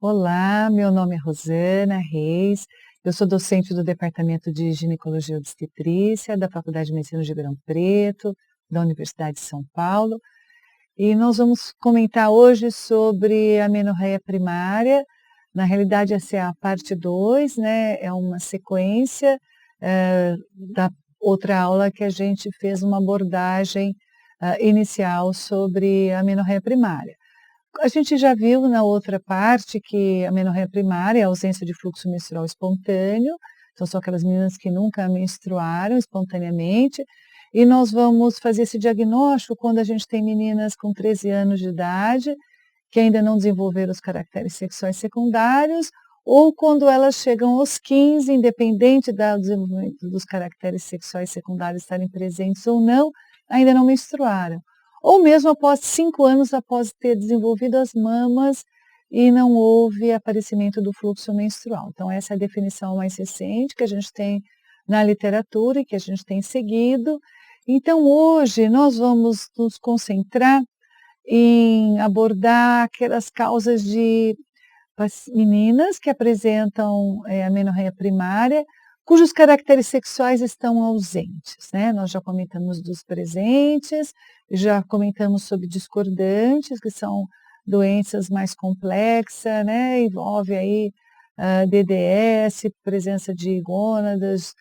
Olá, meu nome é Rosana Reis, eu sou docente do Departamento de Ginecologia e Obstetrícia da Faculdade de Medicina de Ribeirão Preto, da Universidade de São Paulo, e nós vamos comentar hoje sobre a amenorreia primária. Na realidade, essa é a parte 2, né? É uma sequência da outra aula que a gente fez uma abordagem inicial sobre a amenorreia primária. A gente já viu na outra parte que a amenorreia primária é a ausência de fluxo menstrual espontâneo, então são aquelas meninas que nunca menstruaram espontaneamente, e nós vamos fazer esse diagnóstico quando a gente tem meninas com 13 anos de idade, que ainda não desenvolveram os caracteres sexuais secundários, ou quando elas chegam aos 15, independente do desenvolvimento dos caracteres sexuais secundários estarem presentes ou não, ainda não menstruaram. Ou mesmo após 5 anos após ter desenvolvido as mamas e não houve aparecimento do fluxo menstrual. Então, essa é a definição mais recente que a gente tem na literatura e que a gente tem seguido. Então, hoje, nós vamos nos concentrar em abordar aquelas causas de meninas que apresentam amenorreia primária, cujos caracteres sexuais estão ausentes, né? Nós já comentamos dos presentes, já comentamos sobre discordantes, que são doenças mais complexas, né? Envolve aí DDS, presença de gônadas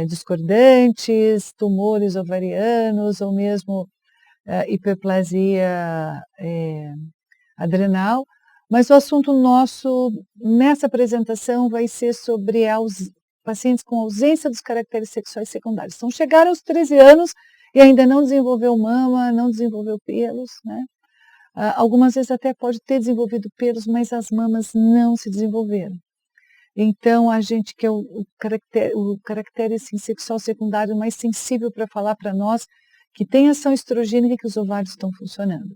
discordantes, tumores ovarianos ou mesmo hiperplasia adrenal. Mas o assunto nosso nessa apresentação vai ser sobre pacientes com ausência dos caracteres sexuais secundários. Então, chegaram aos 13 anos e ainda não desenvolveu mama, não desenvolveu pelos, né? Algumas vezes até pode ter desenvolvido pelos, mas as mamas não se desenvolveram. Então, a gente quer o caractere assim, sexual secundário mais sensível para falar para nós que tem ação estrogênica e que os ovários estão funcionando.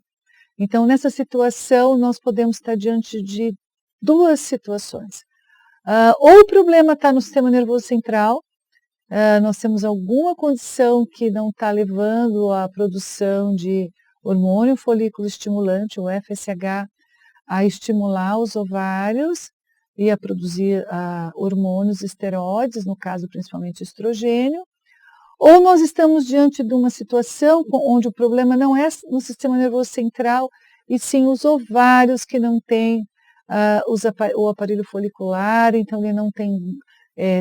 Então, nessa situação, nós podemos estar diante de duas situações. Ou o problema está no sistema nervoso central, nós temos alguma condição que não está levando à produção de hormônio folículo estimulante, o FSH, a estimular os ovários e a produzir hormônios esteroides, no caso principalmente estrogênio. Ou nós estamos diante de uma situação onde o problema não é no sistema nervoso central, e sim os ovários que não têm o aparelho folicular, então ele não tem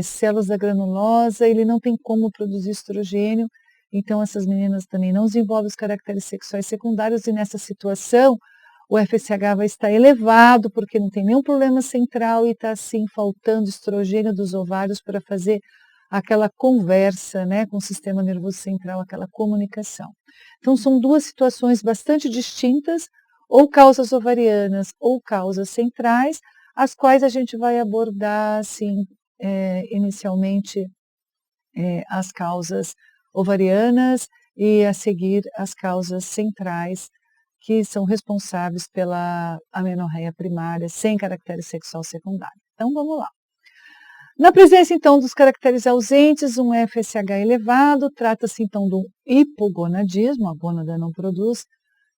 células da granulosa, ele não tem como produzir estrogênio, então essas meninas também não desenvolvem os caracteres sexuais secundários, e nessa situação o FSH vai estar elevado, porque não tem nenhum problema central e está assim faltando estrogênio dos ovários para fazer aquela conversa, né, com o sistema nervoso central, aquela comunicação. Então, são duas situações bastante distintas, ou causas ovarianas ou causas centrais, as quais a gente vai abordar, assim, inicialmente, as causas ovarianas e, a seguir, as causas centrais, que são responsáveis pela amenorreia primária sem caractere sexual secundário. Então, vamos lá. Na presença, então, dos caracteres ausentes, um FSH elevado, trata-se, então, de um hipogonadismo, a gônada não produz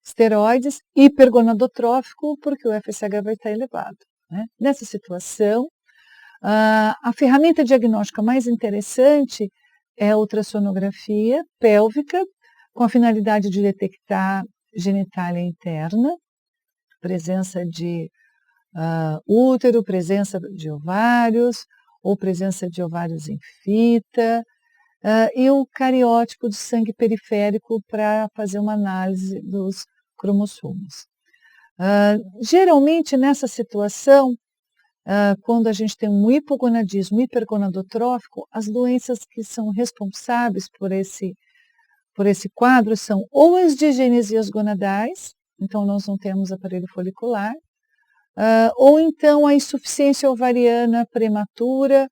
esteroides, hipergonadotrófico, porque o FSH vai estar elevado, né? Nessa situação, a ferramenta diagnóstica mais interessante é a ultrassonografia pélvica, com a finalidade de detectar genitália interna, presença de útero, presença de ovários, ou presença de ovários em fita, e o cariótipo de sangue periférico para fazer uma análise dos cromossomos. Geralmente, nessa situação, quando a gente tem um hipogonadismo hipergonadotrófico, as doenças que são responsáveis por esse quadro são ou as digenesias gonadais, então nós não temos aparelho folicular, ou então a insuficiência ovariana prematura,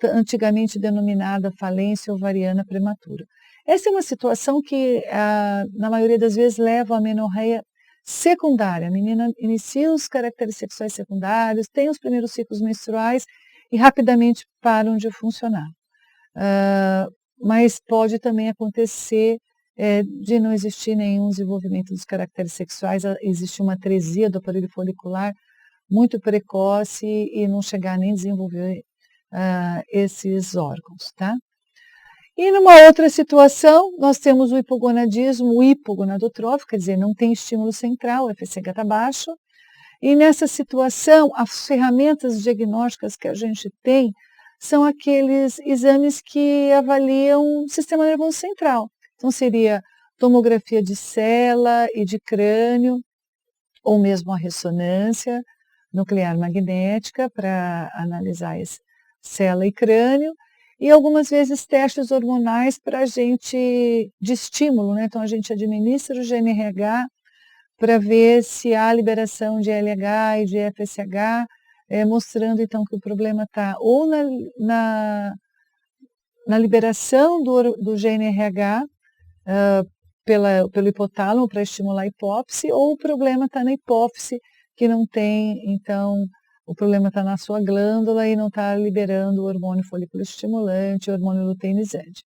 antigamente denominada falência ovariana prematura. Essa é uma situação que, na maioria das vezes, leva à amenorreia secundária. A menina inicia os caracteres sexuais secundários, tem os primeiros ciclos menstruais e rapidamente param de funcionar. Mas pode também acontecer de não existir nenhum desenvolvimento dos caracteres sexuais, existe uma atresia do aparelho folicular, muito precoce e não chegar nem a desenvolver esses órgãos, tá? E numa outra situação, nós temos o hipogonadismo, o hipogonadotrófico, quer dizer, não tem estímulo central, o FSH está baixo. E nessa situação, as ferramentas diagnósticas que a gente tem são aqueles exames que avaliam o sistema nervoso central. Então, seria tomografia de célula e de crânio, ou mesmo a ressonância nuclear magnética para analisar esse célula e crânio, e algumas vezes testes hormonais para a gente, de estímulo, né? Então a gente administra o GNRH para ver se há liberação de LH e de FSH, mostrando então que o problema está ou na liberação do GNRH pelo hipotálamo para estimular a hipófise, ou o problema está na hipófise, que não tem, então, o problema está na sua glândula e não está liberando o hormônio folículo estimulante, o hormônio luteinizante.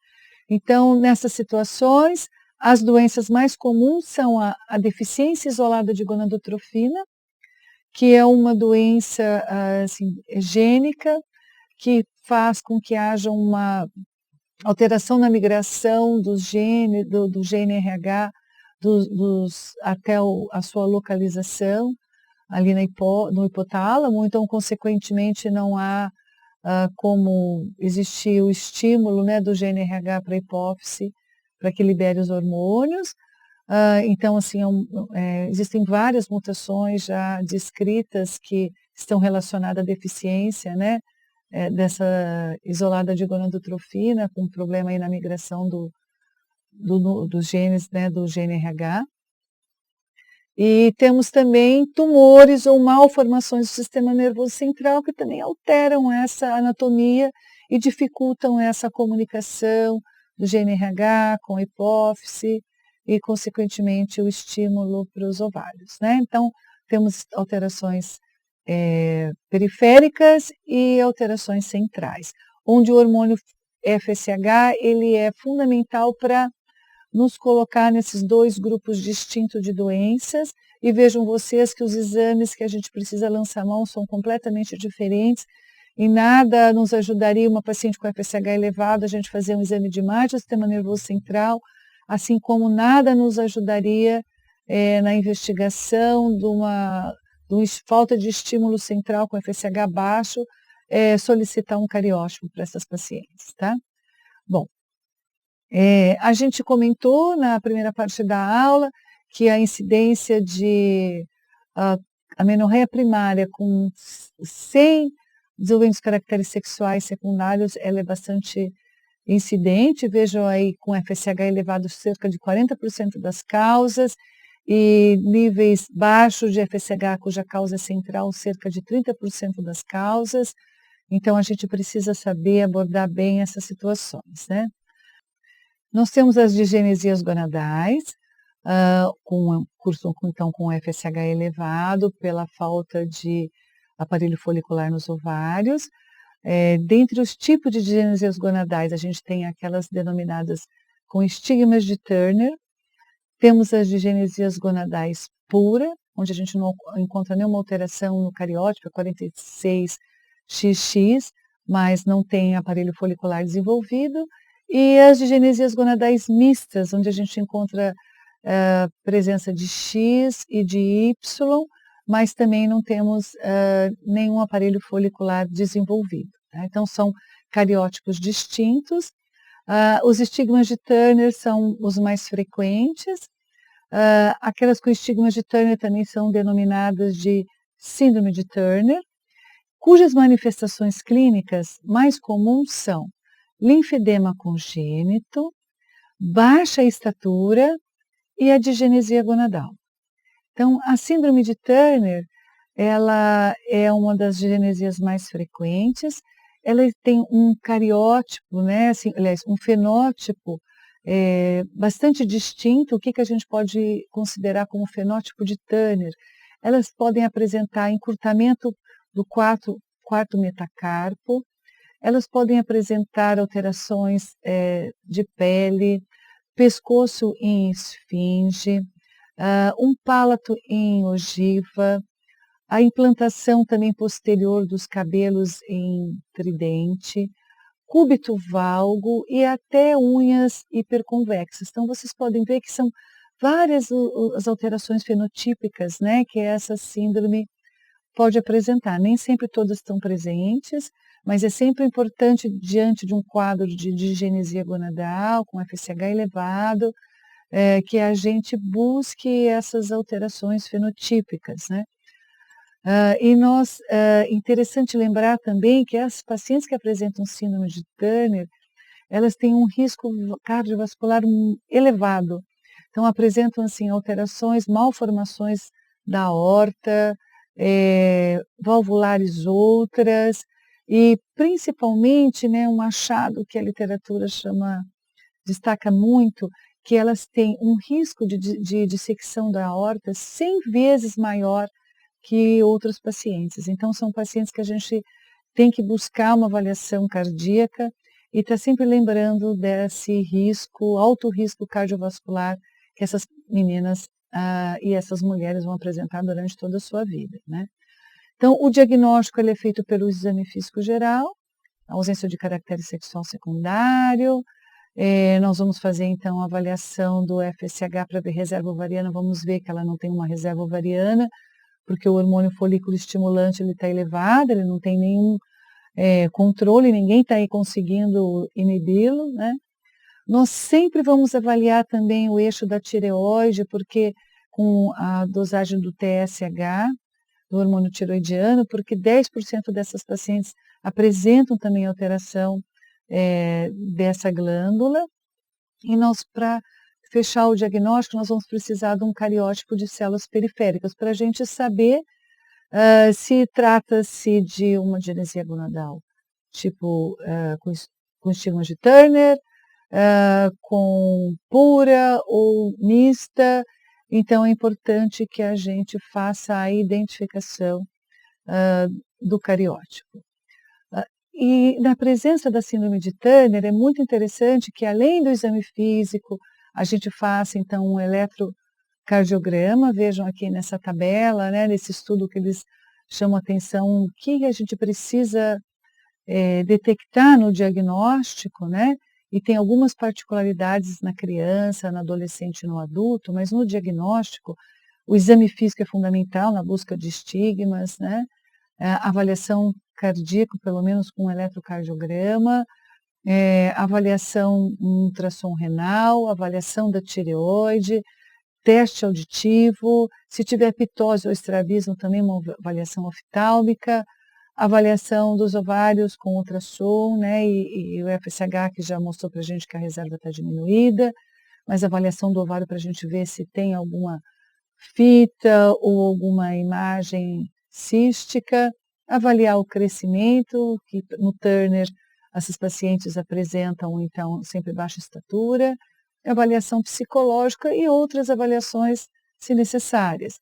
Então, nessas situações, as doenças mais comuns são a deficiência isolada de gonadotrofina, que é uma doença assim, gênica, que faz com que haja uma alteração na migração dos genes, do GNRH até a sua localização ali no hipotálamo, então, consequentemente, não há como existir o estímulo, né, do GNRH para a hipófise, para que libere os hormônios. Então, assim, existem várias mutações já descritas que estão relacionadas à deficiência, né, dessa isolada de gonadotrofina, com problema aí na migração dos genes, né, do GNRH. E temos também tumores ou malformações do sistema nervoso central que também alteram essa anatomia e dificultam essa comunicação do GNRH com a hipófise e, consequentemente, o estímulo para os ovários, né? Então, temos alterações periféricas e alterações centrais, onde o hormônio FSH ele é fundamental para nos colocar nesses dois grupos distintos de doenças, e vejam vocês que os exames que a gente precisa lançar mão são completamente diferentes, e nada nos ajudaria uma paciente com FSH elevado a gente fazer um exame de imagem do sistema nervoso central, assim como nada nos ajudaria na investigação de uma falta de estímulo central com FSH baixo, solicitar um cariótipo para essas pacientes, tá? Bom, a gente comentou na primeira parte da aula que a incidência de amenorreia primária com 100 desenvolvimentos de caracteres sexuais secundários, ela é bastante incidente. Vejam aí, com FSH elevado, cerca de 40% das causas, e níveis baixos de FSH, cuja causa é central, cerca de 30% das causas. Então, a gente precisa saber abordar bem essas situações, né? Nós temos as digenesias gonadais, então com FSH elevado, pela falta de aparelho folicular nos ovários. Dentre os tipos de digenesias gonadais, a gente tem aquelas denominadas com estigmas de Turner. Temos as digenesias gonadais pura, onde a gente não encontra nenhuma alteração no cariótipo, 46XX, mas não tem aparelho folicular desenvolvido. E as digenesias gonadais mistas, onde a gente encontra presença de X e de Y, mas também não temos nenhum aparelho folicular desenvolvido, tá? Então, são cariótipos distintos. Os estigmas de Turner são os mais frequentes. Aquelas com estigmas de Turner também são denominadas de síndrome de Turner, cujas manifestações clínicas mais comuns são linfedema congênito, baixa estatura e a digenesia gonadal. Então, a síndrome de Turner, ela é uma das digenesias mais frequentes. Ela tem um cariótipo, né, assim, aliás, um fenótipo bastante distinto. O que a gente pode considerar como fenótipo de Turner? Elas podem apresentar encurtamento do quarto metacarpo, elas podem apresentar alterações de pele, pescoço em esfinge, um palato em ogiva, a implantação também posterior dos cabelos em tridente, cúbito valgo e até unhas hiperconvexas. Então, vocês podem ver que são várias as alterações fenotípicas, né, que essa síndrome pode apresentar. Nem sempre todas estão presentes, mas é sempre importante, diante de um quadro de digenesia gonadal, com FSH elevado, que a gente busque essas alterações fenotípicas, né? Interessante lembrar também que as pacientes que apresentam síndrome de Turner, elas têm um risco cardiovascular elevado. Então, apresentam, assim, alterações, malformações da aorta, valvulares outras, e principalmente, né, um achado que a literatura destaca muito, que elas têm um risco de dissecção da aorta 100 vezes maior que outros pacientes. Então, são pacientes que a gente tem que buscar uma avaliação cardíaca e está sempre lembrando desse risco, alto risco cardiovascular que essas meninas e essas mulheres vão apresentar durante toda a sua vida, né? Então, o diagnóstico ele é feito pelo exame físico geral, a ausência de caractere sexual secundário. Nós vamos fazer, então, a avaliação do FSH para ver reserva ovariana. Vamos ver que ela não tem uma reserva ovariana, porque o hormônio folículo estimulante está elevado, ele não tem nenhum controle, ninguém está aí conseguindo inibi-lo, né? Nós sempre vamos avaliar também o eixo da tireoide, porque com a dosagem do TSH, do hormônio tiroidiano, porque 10% dessas pacientes apresentam também alteração dessa glândula, e nós, para fechar o diagnóstico, nós vamos precisar de um cariótipo de células periféricas, para a gente saber se trata-se de uma dianesia gonadal, tipo com estigmas de Turner, com pura ou mista. Então, é importante que a gente faça a identificação do cariótipo. E na presença da síndrome de Turner, é muito interessante que, além do exame físico, a gente faça, então, um eletrocardiograma. Vejam aqui nessa tabela, né, nesse estudo que eles chamam atenção, o que a gente precisa detectar no diagnóstico, né? E tem algumas particularidades na criança, no adolescente e no adulto, mas no diagnóstico, o exame físico é fundamental na busca de estigmas, né? Avaliação cardíaca, pelo menos com um eletrocardiograma, avaliação ultrassom renal, avaliação da tireoide, teste auditivo, se tiver pitose ou estrabismo, também uma avaliação oftálmica, avaliação dos ovários com ultrassom, né, e o FSH, que já mostrou para a gente que a reserva está diminuída, mas avaliação do ovário para a gente ver se tem alguma fita ou alguma imagem cística, avaliar o crescimento, que no Turner essas pacientes apresentam, então, sempre baixa estatura, avaliação psicológica e outras avaliações, se necessárias.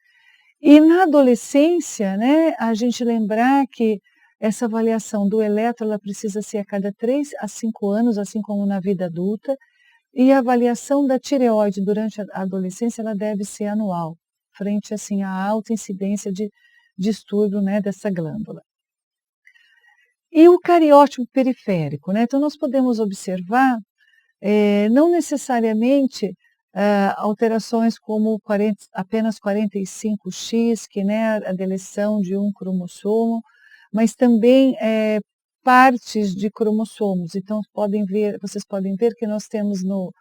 E na adolescência, né, a gente lembrar que essa avaliação do eletro, ela precisa ser a cada 3 a 5 anos, assim como na vida adulta, e a avaliação da tireoide durante a adolescência, ela deve ser anual, frente, assim, à alta incidência de distúrbio, né, dessa glândula. E o cariótipo periférico, né? Então, nós podemos observar, não necessariamente alterações como apenas 45X, que, né, a deleção de um cromossomo, mas também partes de cromossomos. Então, vocês podem ver que nós temos no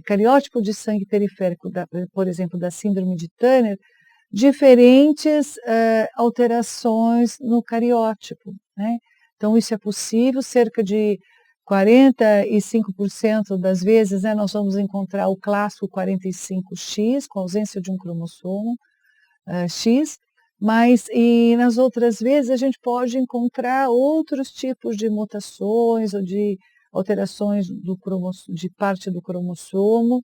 cariótipo de sangue periférico, por exemplo, da síndrome de Turner, diferentes alterações no cariótipo, né? Então, isso é possível, cerca de 45% das vezes, né, nós vamos encontrar o clássico 45X, com ausência de um cromossomo X, mas nas outras vezes a gente pode encontrar outros tipos de mutações ou de alterações de parte do cromossomo,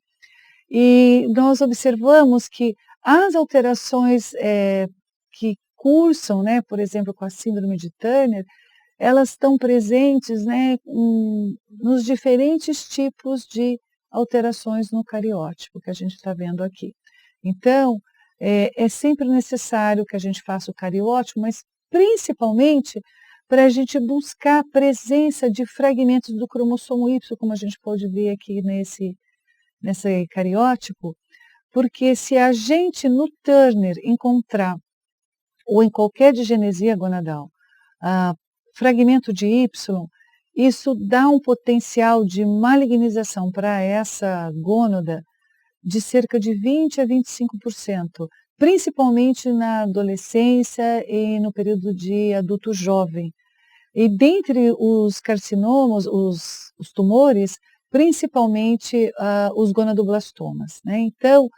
e nós observamos que as alterações que cursam, né, por exemplo, com a síndrome de Turner, elas estão presentes, né, nos diferentes tipos de alterações no cariótipo que a gente está vendo aqui. Então, é sempre necessário que a gente faça o cariótipo, mas principalmente para a gente buscar a presença de fragmentos do cromossomo Y, como a gente pode ver aqui nesse cariótipo, porque se a gente no Turner encontrar, ou em qualquer digenesia gonadal, fragmento de Y, isso dá um potencial de malignização para essa gônada de cerca de 20 a 25%, principalmente na adolescência e no período de adulto jovem. E dentre os carcinomas, os tumores, principalmente os gonadoblastomas, né? Então,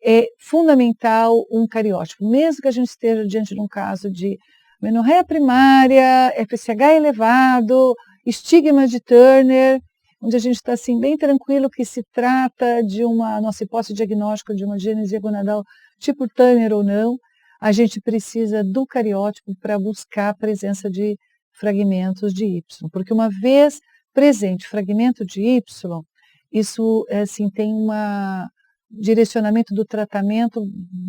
é fundamental um cariótipo, mesmo que a gente esteja diante de um caso de menorreia primária, FSH elevado, estigma de Turner, onde a gente está assim, bem tranquilo que se trata de nossa hipótese diagnóstica de uma genesia gonadal tipo Turner ou não, a gente precisa do cariótipo para buscar a presença de fragmentos de Y, porque uma vez presente fragmento de Y, isso assim, tem um direcionamento do tratamento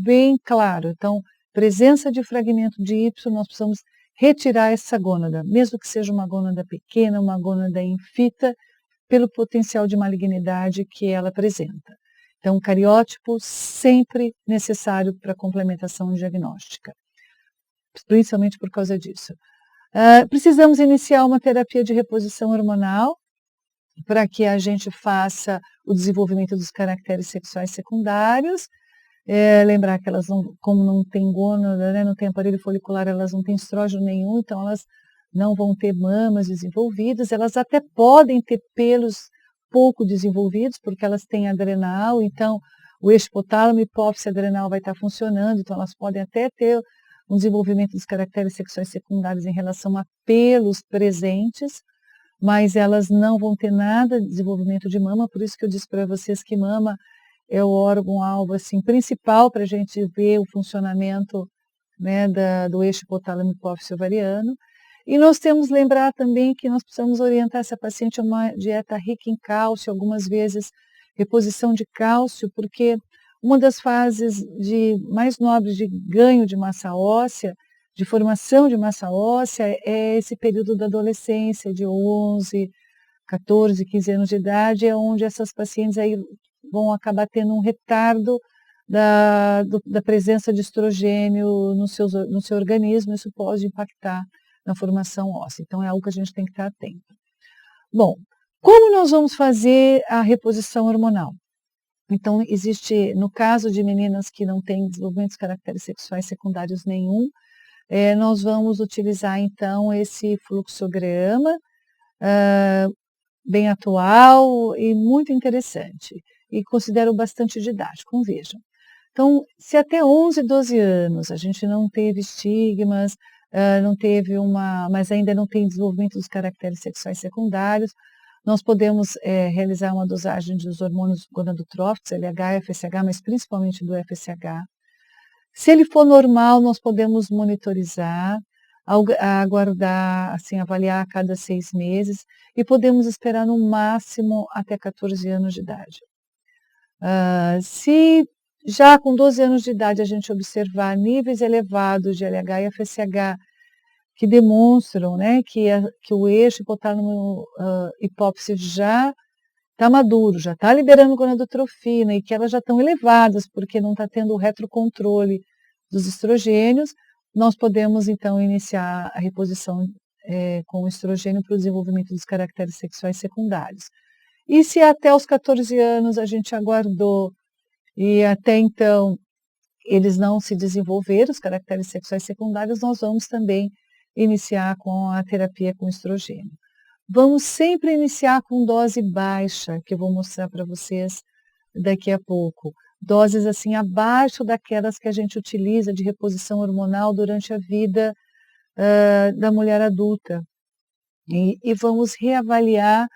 bem claro. Então, presença de fragmento de Y, nós precisamos retirar essa gônada, mesmo que seja uma gônada pequena, uma gônada infita, pelo potencial de malignidade que ela apresenta. Então, cariótipo sempre necessário para complementação diagnóstica, principalmente por causa disso. Precisamos iniciar uma terapia de reposição hormonal para que a gente faça o desenvolvimento dos caracteres sexuais secundários. Lembrar que elas não, como não tem gônada, né, não tem aparelho folicular, elas não têm estrógeno nenhum, então elas não vão ter mamas desenvolvidas, elas até podem ter pelos pouco desenvolvidos, porque elas têm adrenal, então o eixo hipotálamo e hipófise adrenal vai estar funcionando, então elas podem até ter um desenvolvimento dos caracteres sexuais secundários em relação a pelos presentes, mas elas não vão ter nada de desenvolvimento de mama, por isso que eu disse para vocês que mama é o órgão-alvo assim, principal para a gente ver o funcionamento, né, do eixo hipotálamo hipófise ovariano. E nós temos que lembrar também que nós precisamos orientar essa paciente a uma dieta rica em cálcio, algumas vezes reposição de cálcio, porque uma das fases mais nobres de ganho de massa óssea, de formação de massa óssea, é esse período da adolescência, de 11, 14, 15 anos de idade, é onde essas pacientes aí vão acabar tendo um retardo da presença de estrogênio no seu organismo, isso pode impactar na formação óssea. Então, é algo que a gente tem que estar atento. Bom, como nós vamos fazer a reposição hormonal? Então, existe, no caso de meninas que não têm desenvolvimento de caracteres sexuais secundários nenhum, nós vamos utilizar, então, esse fluxograma, bem atual e muito interessante, e considero bastante didático, vejam. Então, se até 11, 12 anos a gente não teve estigmas, não teve mas ainda não tem desenvolvimento dos caracteres sexuais secundários, nós podemos realizar uma dosagem dos hormônios gonadotróficos, LH, FSH, mas principalmente do FSH. Se ele for normal, nós podemos monitorizar, aguardar, assim, avaliar a cada 6 meses e podemos esperar no máximo até 14 anos de idade. Se já com 12 anos de idade a gente observar níveis elevados de LH e FSH que demonstram, né, que o eixo hipotálamo hipófise já está maduro, já está liberando gonadotrofina e que elas já estão elevadas porque não está tendo o retrocontrole dos estrogênios, nós podemos então iniciar a reposição com o estrogênio para o desenvolvimento dos caracteres sexuais secundários. E se até os 14 anos a gente aguardou e até então eles não se desenvolveram, os caracteres sexuais secundários, nós vamos também iniciar com a terapia com estrogênio. Vamos sempre iniciar com dose baixa, que eu vou mostrar para vocês daqui a pouco. Doses assim abaixo daquelas que a gente utiliza de reposição hormonal durante a vida da mulher adulta. E vamos reavaliar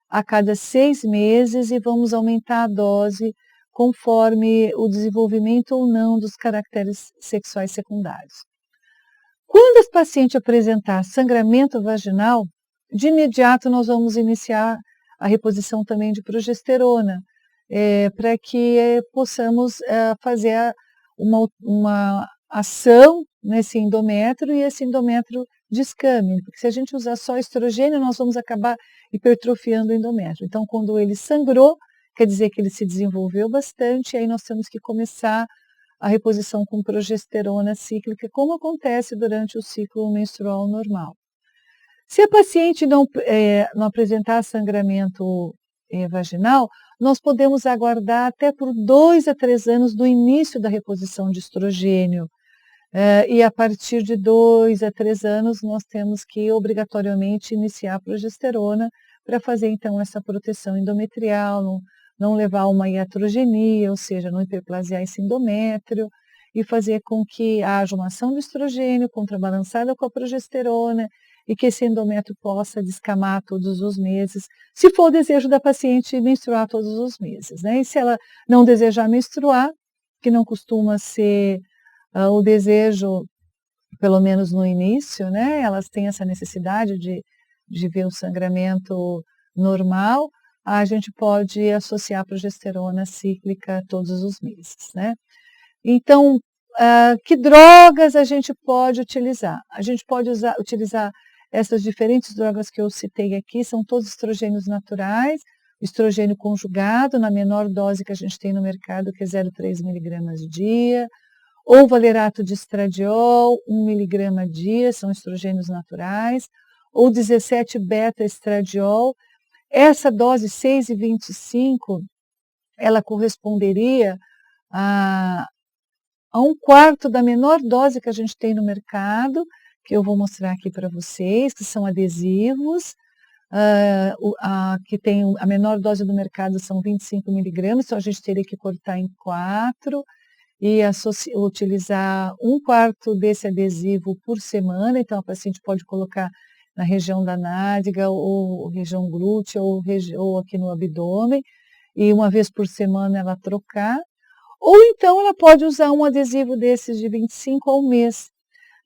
a cada 6 meses e vamos aumentar a dose conforme o desenvolvimento ou não dos caracteres sexuais secundários. Quando a paciente apresentar sangramento vaginal, de imediato nós vamos iniciar a reposição também de progesterona, para que possamos fazer uma ação nesse endométrio e esse endométrio descame, porque se a gente usar só estrogênio, nós vamos acabar hipertrofiando o endométrio. Então, quando ele sangrou, quer dizer que ele se desenvolveu bastante, e aí nós temos que começar a reposição com progesterona cíclica, como acontece durante o ciclo menstrual normal. Se a paciente não apresentar sangramento vaginal, nós podemos aguardar até por 2 a 3 anos do início da reposição de estrogênio. E a partir de 2 a 3 anos, nós temos que obrigatoriamente iniciar a progesterona para fazer então essa proteção endometrial, não levar a uma iatrogenia, ou seja, não hiperplasiar esse endométrio, e fazer com que haja uma ação do estrogênio contrabalançada com a progesterona e que esse endométrio possa descamar todos os meses, se for o desejo da paciente menstruar todos os meses, né? E se ela não desejar menstruar, que não costuma ser o desejo, pelo menos no início, né? Elas têm essa necessidade de ver o sangramento normal, a gente pode associar a progesterona cíclica todos os meses, né? Então, que drogas a gente pode utilizar? A gente pode utilizar essas diferentes drogas que eu citei aqui, são todos estrogênios naturais, estrogênio conjugado, na menor dose que a gente tem no mercado, que é 0,3 miligramas dia, ou valerato de estradiol, 1 miligrama dia, são estrogênios naturais, ou 17 beta-estradiol. Essa dose 6,25, ela corresponderia a 1/4 da menor dose que a gente tem no mercado, que eu vou mostrar aqui para vocês, que são adesivos, que tem a menor dose do mercado são 25 miligramas, então a gente teria que cortar em 4 e utilizar 1/4 desse adesivo por semana, então a paciente pode colocar na região da nádega, ou região glútea, ou aqui no abdômen, e uma vez por semana ela trocar, ou então ela pode usar um adesivo desses de 25 ao mês.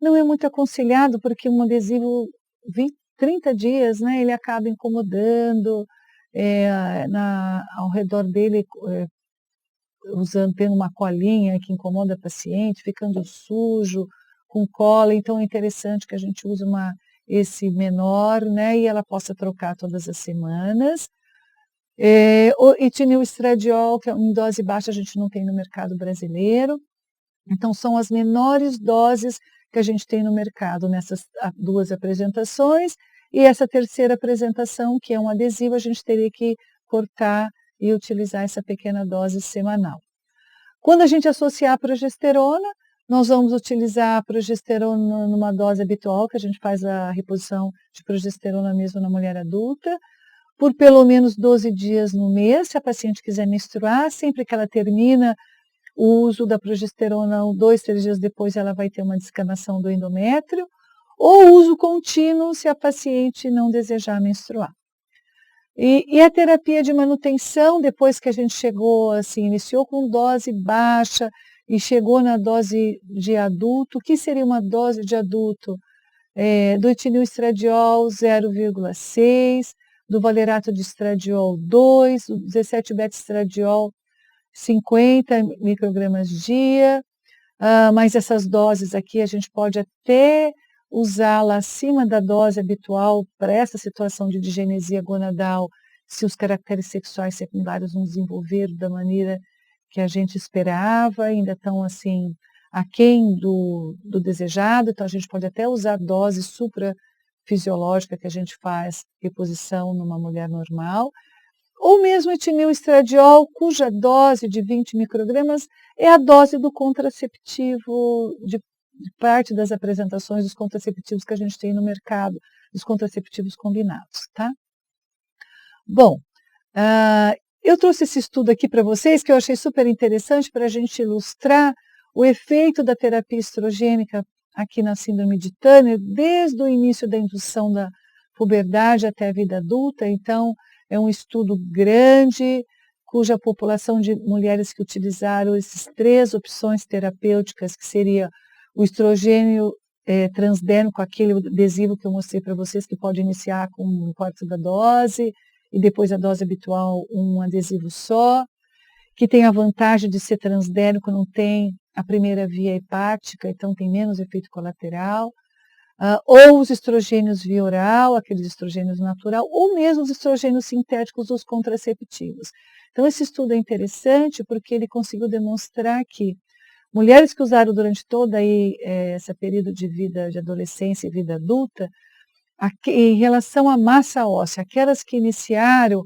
Não é muito aconselhado, porque um adesivo 30 dias, né, ele acaba incomodando, ao redor dele, tendo uma colinha que incomoda a paciente, ficando sujo, com cola, então é interessante que a gente use esse menor, né, e ela possa trocar todas as semanas. O etinil estradiol, que em dose baixa a gente não tem no mercado brasileiro, então são as menores doses que a gente tem no mercado nessas 2 apresentações, e essa terceira apresentação, que é um adesivo, a gente teria que cortar e utilizar essa pequena dose semanal. Quando a gente associar a progesterona, nós vamos utilizar a progesterona numa dose habitual, que a gente faz a reposição de progesterona mesmo na mulher adulta, por pelo menos 12 dias no mês, se a paciente quiser menstruar, sempre que ela termina o uso da progesterona, 2, 3 dias depois ela vai ter uma descamação do endométrio, ou uso contínuo se a paciente não desejar menstruar. E a terapia de manutenção, depois que a gente chegou, assim, iniciou com dose baixa e chegou na dose de adulto, o que seria uma dose de adulto? Do etinil estradiol 0,6, do valerato de estradiol 2, do 17 beta-estradiol 50 microgramas dia, mas essas doses aqui a gente pode até usá-la acima da dose habitual para essa situação de digenesia gonadal, se os caracteres sexuais secundários não desenvolveram da maneira que a gente esperava, ainda estão assim aquém do desejado, então a gente pode até usar a dose suprafisiológica que a gente faz reposição numa mulher normal, ou mesmo etinil estradiol, cuja dose de 20 microgramas é a dose do contraceptivo, de parte das apresentações dos contraceptivos que a gente tem no mercado, dos contraceptivos combinados, tá? Bom, eu trouxe esse estudo aqui para vocês, que eu achei super interessante para a gente ilustrar o efeito da terapia estrogênica aqui na síndrome de Turner, desde o início da indução da puberdade até a vida adulta. Então, é um estudo grande, cuja população de mulheres que utilizaram essas 3 opções terapêuticas, que seria o estrogênio transdérmico, aquele adesivo que eu mostrei para vocês, que pode iniciar com 1/4 da dose, e depois a dose habitual, um adesivo só, que tem a vantagem de ser transdérmico, não tem a primeira via hepática, então tem menos efeito colateral, ou os estrogênios via oral, aqueles estrogênios natural, ou mesmo os estrogênios sintéticos dos contraceptivos. Então esse estudo é interessante porque ele conseguiu demonstrar que mulheres que usaram durante toda esse período de vida, de adolescência e vida adulta, em relação à massa óssea, aquelas que iniciaram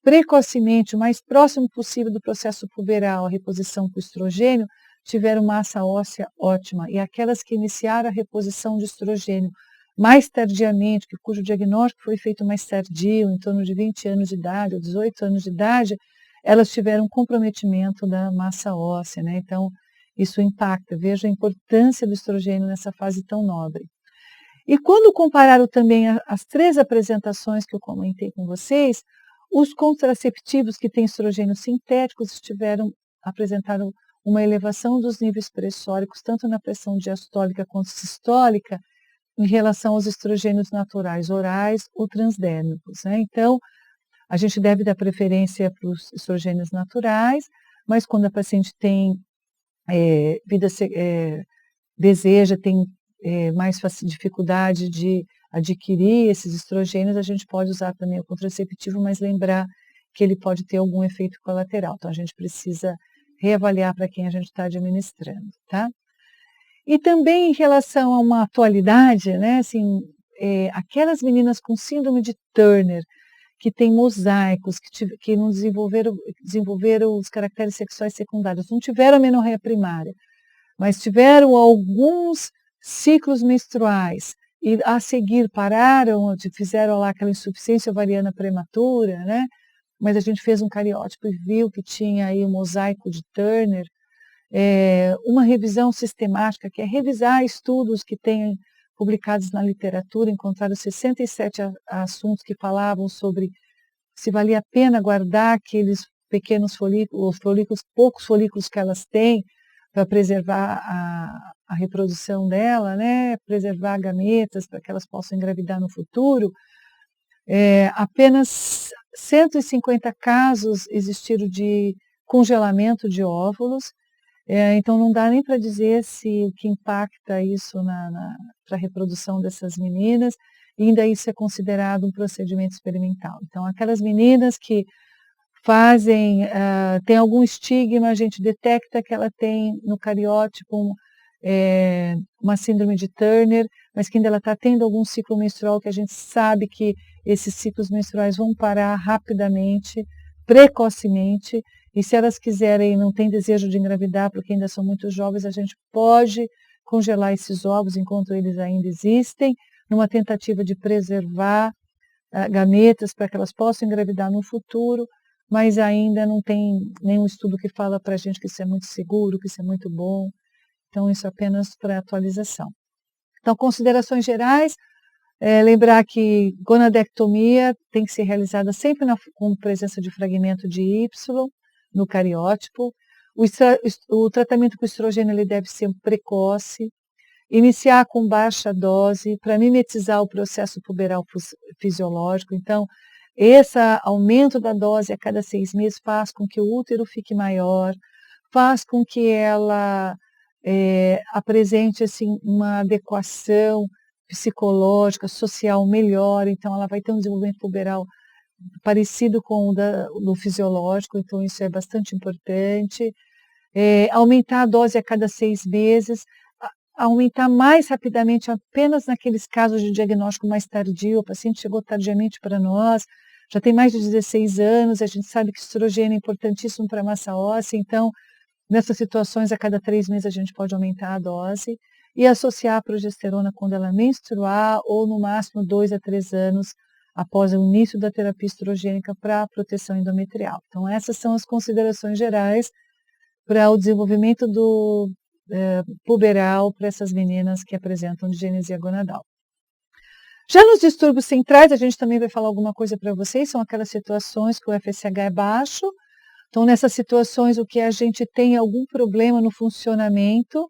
precocemente, o mais próximo possível do processo puberal, a reposição com estrogênio, tiveram massa óssea ótima. E aquelas que iniciaram a reposição de estrogênio mais tardiamente, cujo diagnóstico foi feito mais tardio, em torno de 20 anos de idade ou 18 anos de idade, elas tiveram um comprometimento da massa óssea, né? Então, isso impacta. Veja a importância do estrogênio nessa fase tão nobre. E quando compararam também as 3 apresentações que eu comentei com vocês, os contraceptivos que têm estrogênios sintéticos apresentaram uma elevação dos níveis pressóricos, tanto na pressão diastólica quanto sistólica, em relação aos estrogênios naturais, orais ou transdérmicos, né? Então, a gente deve dar preferência para os estrogênios naturais, mas quando a paciente tem deseja, tem mais dificuldade de adquirir esses estrogênios, a gente pode usar também o contraceptivo, mas lembrar que ele pode ter algum efeito colateral. Então, a gente precisa reavaliar para quem a gente está administrando, tá? E também em relação a uma atualidade, né, assim, aquelas meninas com síndrome de Turner, que têm mosaicos, que não desenvolveram os caracteres sexuais secundários, não tiveram amenorreia primária, mas tiveram alguns ciclos menstruais e a seguir pararam, fizeram lá aquela insuficiência ovariana prematura, né? Mas a gente fez um cariótipo e viu que tinha aí um mosaico de Turner, uma revisão sistemática, que é revisar estudos que têm publicados na literatura, encontraram 67 assuntos que falavam sobre se valia a pena guardar aqueles pequenos folículos, poucos folículos que elas têm, para preservar a reprodução dela, né? Preservar gametas para que elas possam engravidar no futuro. Apenas 150 casos existiram de congelamento de óvulos, então não dá nem para dizer o que impacta isso para a reprodução dessas meninas, e ainda isso é considerado um procedimento experimental. Então, aquelas meninas que tem algum estigma, a gente detecta que ela tem no cariótipo uma síndrome de Turner, mas que ainda ela está tendo algum ciclo menstrual, que a gente sabe que esses ciclos menstruais vão parar rapidamente, precocemente, e se elas quiserem, não têm desejo de engravidar, porque ainda são muito jovens, a gente pode congelar esses ovos enquanto eles ainda existem, numa tentativa de preservar gametas para que elas possam engravidar no futuro, mas ainda não tem nenhum estudo que fala para a gente que isso é muito seguro, que isso é muito bom. Então, isso é apenas para atualização. Então, considerações gerais, lembrar que gonadectomia tem que ser realizada sempre com presença de fragmento de Y no cariótipo. O tratamento com estrogênio ele deve ser precoce, iniciar com baixa dose para mimetizar o processo puberal fisiológico. Então, esse aumento da dose a cada 6 meses faz com que o útero fique maior, faz com que ela apresente assim, uma adequação psicológica, social melhor, então ela vai ter um desenvolvimento puberal parecido com o do fisiológico, então isso é bastante importante. Aumentar a dose a cada 6 meses, aumentar mais rapidamente apenas naqueles casos de diagnóstico mais tardio, o paciente chegou tardiamente para nós, já tem mais de 16 anos, a gente sabe que estrogênio é importantíssimo para a massa óssea, então, nessas situações, a cada 3 meses a gente pode aumentar a dose e associar a progesterona quando ela menstruar ou, no máximo, 2 a 3 anos após o início da terapia estrogênica para a proteção endometrial. Então, essas são as considerações gerais para o desenvolvimento do puberal para essas meninas que apresentam digenesia gonadal. Já nos distúrbios centrais, a gente também vai falar alguma coisa para vocês, são aquelas situações que o FSH é baixo. Então, nessas situações, o que a gente tem algum problema no funcionamento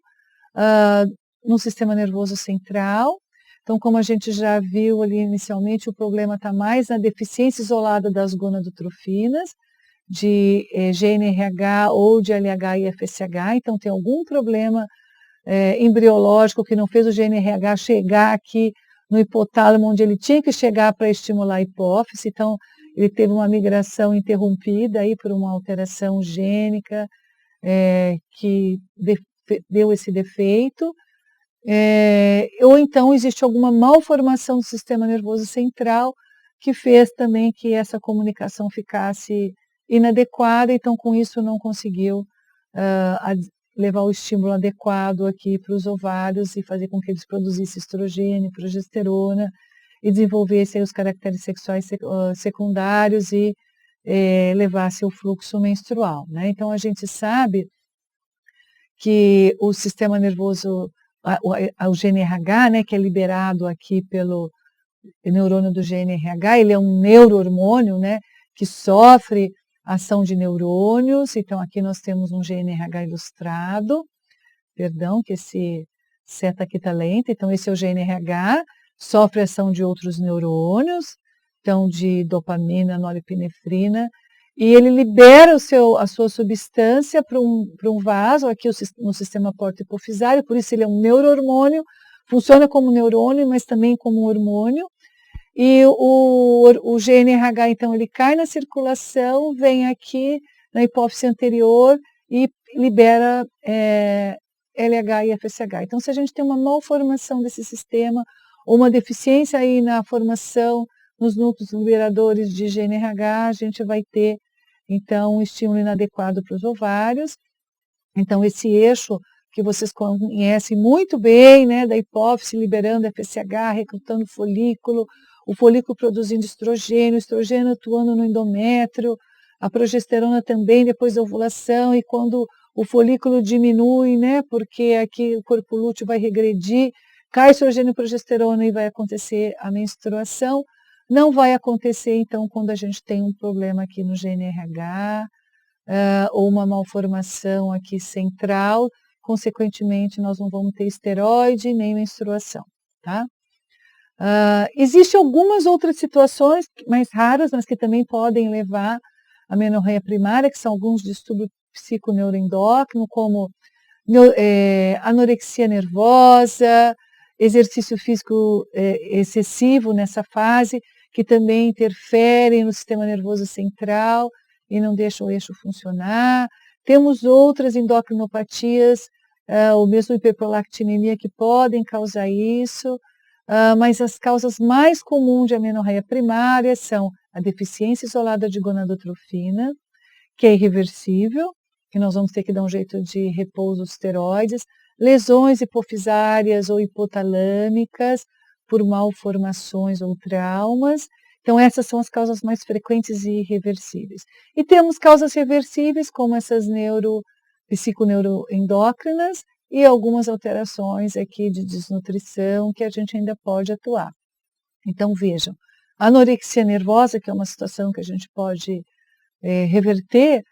no sistema nervoso central. Então, como a gente já viu ali inicialmente, o problema está mais na deficiência isolada das gonadotrofinas. de GNRH ou de LH e FSH, então tem algum problema embriológico que não fez o GNRH chegar aqui no hipotálamo, onde ele tinha que chegar para estimular a hipófise, então ele teve uma migração interrompida aí por uma alteração gênica que deu esse defeito, ou então existe alguma malformação do sistema nervoso central que fez também que essa comunicação ficasse inadequada, então com isso não conseguiu levar o estímulo adequado aqui para os ovários e fazer com que eles produzissem estrogênio, progesterona e desenvolvessem os caracteres sexuais secundários e levasse o fluxo menstrual, né? Então a gente sabe que o sistema nervoso, o GNRH, né, que é liberado aqui pelo neurônio do GNRH, ele é um neurohormônio, né, que sofre ação de neurônios. Então aqui nós temos um GNRH ilustrado, perdão, que esse seta aqui está lenta, então esse é o GNRH, sofre ação de outros neurônios, então de dopamina, norepinefrina, e ele libera a sua substância para um vaso, aqui no sistema porto-hipofisário, por isso ele é um neurohormônio, funciona como neurônio, mas também como um hormônio. E o GNRH, então, ele cai na circulação, vem aqui na hipófise anterior e libera LH e FSH. Então, se a gente tem uma malformação desse sistema, ou uma deficiência aí na formação nos núcleos liberadores de GNRH, a gente vai ter, então, um estímulo inadequado para os ovários. Então, esse eixo que vocês conhecem muito bem, né, da hipófise liberando FSH, recrutando o folículo produzindo estrogênio, o estrogênio atuando no endométrio, a progesterona também depois da ovulação, e quando o folículo diminui, né, porque aqui o corpo lúteo vai regredir, cai estrogênio e progesterona e vai acontecer a menstruação. Não vai acontecer, então, quando a gente tem um problema aqui no GNRH, ou uma malformação aqui central, consequentemente nós não vamos ter esteroide nem menstruação, tá? Existem algumas outras situações mais raras, mas que também podem levar à menorreia primária, que são alguns distúrbios psiconeuroendócrinos, como anorexia nervosa, exercício físico excessivo nessa fase, que também interferem no sistema nervoso central e não deixam o eixo funcionar. Temos outras endocrinopatias, ou mesmo hiperprolactinemia, que podem causar isso, mas as causas mais comuns de amenorreia primária são a deficiência isolada de gonadotrofina, que é irreversível, que nós vamos ter que dar um jeito de repouso dos esteroides, lesões hipofisárias ou hipotalâmicas por malformações ou traumas. Então, essas são as causas mais frequentes e irreversíveis. E temos causas reversíveis, como essas psiconeuroendócrinas e algumas alterações aqui de desnutrição que a gente ainda pode atuar. Então, vejam, a anorexia nervosa, que é uma situação que a gente pode reverter,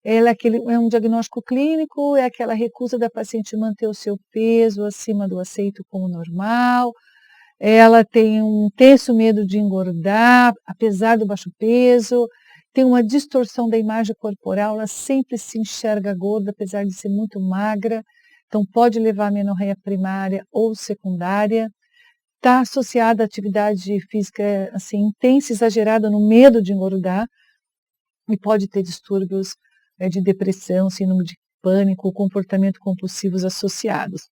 ela é um diagnóstico clínico, é aquela recusa da paciente manter o seu peso acima do aceito como normal, ela tem um tenso medo de engordar, apesar do baixo peso, tem uma distorção da imagem corporal, ela sempre se enxerga gorda, apesar de ser muito magra, então pode levar a menorreia primária ou secundária. Está associada à atividade física assim, intensa, exagerada no medo de engordar, e pode ter distúrbios de depressão, síndrome de pânico, comportamento compulsivos associados.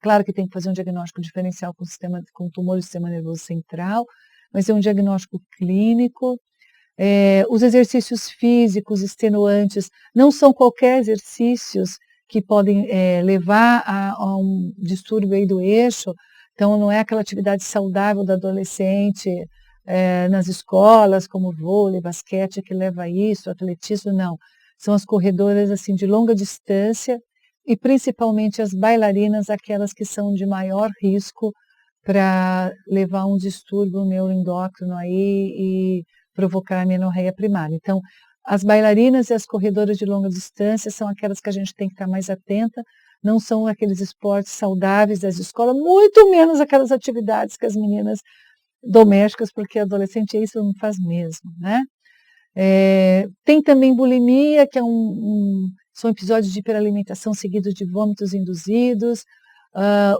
Claro que tem que fazer um diagnóstico diferencial com tumor do sistema nervoso central, mas é um diagnóstico clínico. Os exercícios físicos extenuantes não são qualquer exercícios que podem levar a um distúrbio aí do eixo, então não é aquela atividade saudável da adolescente nas escolas, como vôlei, basquete, que leva a isso, atletismo, não. São as corredoras assim, de longa distância e principalmente as bailarinas, aquelas que são de maior risco para levar um distúrbio neuroendócrino aí e provocar a menorreia primária. Então, as bailarinas e as corredoras de longa distância são aquelas que a gente tem que estar mais atenta, não são aqueles esportes saudáveis das escolas, muito menos aquelas atividades que as meninas domésticas, porque adolescente isso não faz mesmo, né? Tem também bulimia, que são episódios de hiperalimentação seguidos de vômitos induzidos,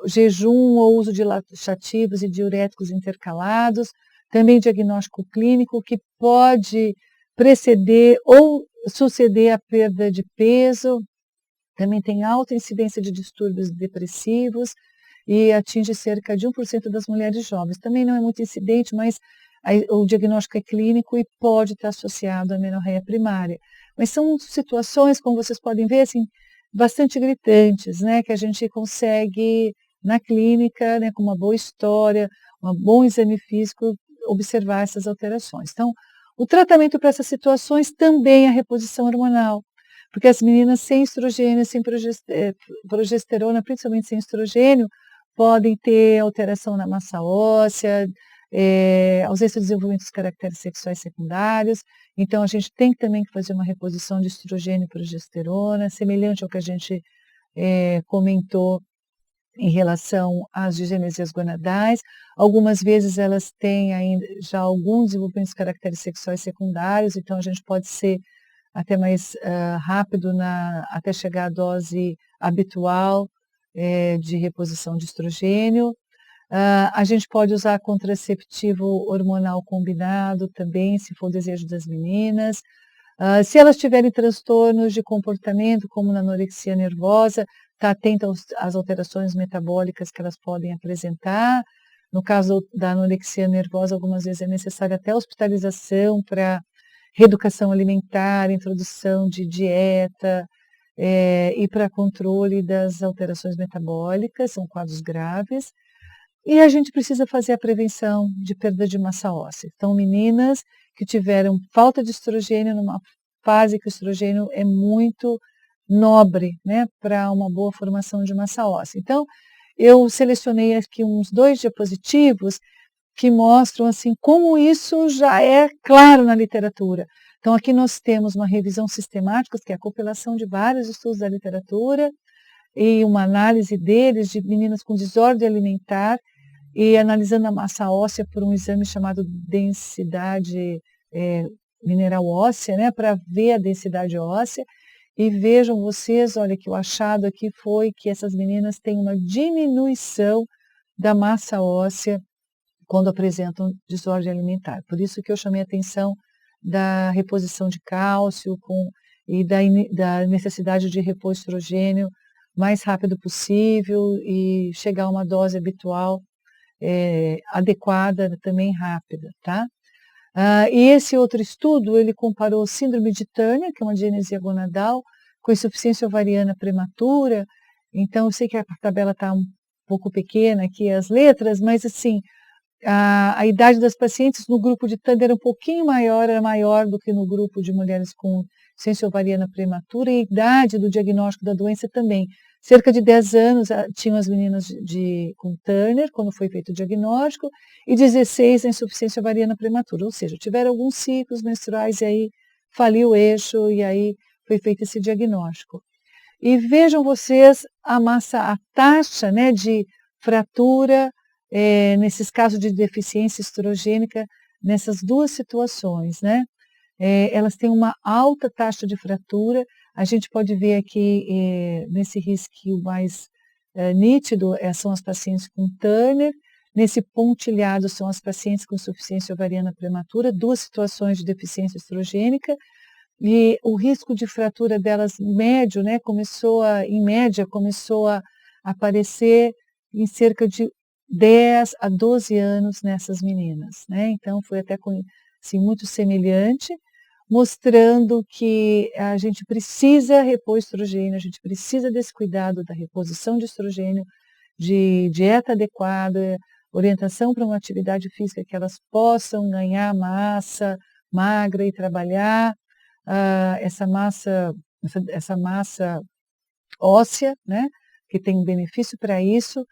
jejum ou uso de laxativos e diuréticos intercalados, também diagnóstico clínico que pode preceder ou suceder a perda de peso, também tem alta incidência de distúrbios depressivos e atinge cerca de 1% das mulheres jovens. Também não é muito incidente, mas o diagnóstico é clínico e pode estar associado à amenorreia primária. Mas são situações, como vocês podem ver, assim, bastante gritantes, né, que a gente consegue, na clínica, né, com uma boa história, um bom exame físico, observar essas alterações. Então, o tratamento para essas situações também é a reposição hormonal, porque as meninas sem estrogênio, sem progesterona, principalmente sem estrogênio, podem ter alteração na massa óssea, ausência de desenvolvimento dos caracteres sexuais secundários. Então, a gente tem também que fazer uma reposição de estrogênio e progesterona, semelhante ao que a gente comentou em relação às disgenesias gonadais. Algumas vezes elas têm ainda já algum desenvolvimento dos caracteres sexuais secundários, então a gente pode ser até mais rápido até chegar à dose habitual de reposição de estrogênio. A gente pode usar contraceptivo hormonal combinado também, se for o desejo das meninas. Se elas tiverem transtornos de comportamento, como na anorexia nervosa, estar atenta às alterações metabólicas que elas podem apresentar. No caso da anorexia nervosa, algumas vezes é necessária até hospitalização para reeducação alimentar, introdução de dieta e para controle das alterações metabólicas, são quadros graves. E a gente precisa fazer a prevenção de perda de massa óssea. Então, meninas que tiveram falta de estrogênio numa fase que o estrogênio é muito nobre, né, para uma boa formação de massa óssea. Então, eu selecionei aqui uns 2 diapositivos que mostram assim como isso já é claro na literatura. Então, aqui nós temos uma revisão sistemática, que é a compilação de vários estudos da literatura, e uma análise deles de meninas com desordem alimentar, e analisando a massa óssea por um exame chamado densidade mineral óssea, né, para ver a densidade óssea. E vejam vocês, olha que o achado aqui foi que essas meninas têm uma diminuição da massa óssea quando apresentam desordem alimentar. Por isso que eu chamei a atenção da reposição de cálcio e da necessidade de repor estrogênio o mais rápido possível e chegar a uma dose habitual adequada, também rápida, tá? E esse outro estudo, ele comparou síndrome de Turner, que é uma disgenesia gonadal, com insuficiência ovariana prematura. Então, eu sei que a tabela está um pouco pequena aqui, as letras, mas assim, a idade das pacientes no grupo de Turner era um pouquinho maior, era maior do que no grupo de mulheres com insuficiência ovariana prematura, e a idade do diagnóstico da doença também. Cerca de 10 anos tinham as meninas com Turner, quando foi feito o diagnóstico, e 16 a insuficiência ovariana prematura, ou seja, tiveram alguns ciclos menstruais e aí faliu o eixo e aí foi feito esse diagnóstico. E vejam vocês a taxa, né, de fratura nesses casos de deficiência estrogênica, nessas duas situações, né? Elas têm uma alta taxa de fratura. A gente pode ver aqui nesse risco mais nítido são as pacientes com Turner, nesse pontilhado são as pacientes com insuficiência ovariana prematura, duas situações de deficiência estrogênica, e o risco de fratura delas médio, né, em média, começou a aparecer em cerca de 10 a 12 anos nessas meninas, né? Então foi até assim, muito semelhante, mostrando que a gente precisa repor estrogênio, a gente precisa desse cuidado da reposição de estrogênio, de dieta adequada, orientação para uma atividade física que elas possam ganhar massa magra e trabalhar essa massa óssea, né, que tem um benefício para isso,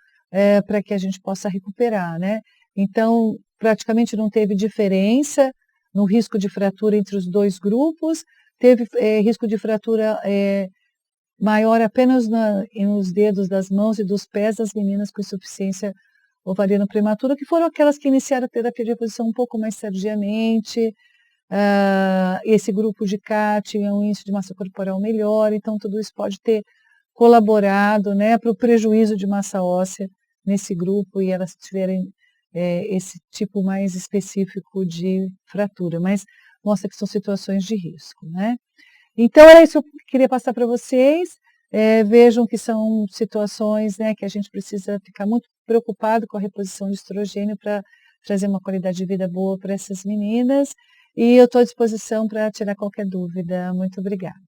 para que a gente possa recuperar, né? Então, praticamente não teve diferença no risco de fratura entre os dois grupos, teve risco de fratura maior apenas nos dedos das mãos e dos pés das meninas com insuficiência ovariana prematura, que foram aquelas que iniciaram a terapia de reposição um pouco mais tardiamente, esse grupo de K tinha um índice de massa corporal melhor, então tudo isso pode ter colaborado, né, para o prejuízo de massa óssea nesse grupo e elas tiverem esse tipo mais específico de fratura, mas mostra que são situações de risco, né? Então era isso que eu queria passar para vocês. Vejam que são situações, né, que a gente precisa ficar muito preocupado com a reposição de estrogênio para trazer uma qualidade de vida boa para essas meninas. E eu estou à disposição para tirar qualquer dúvida. Muito obrigada.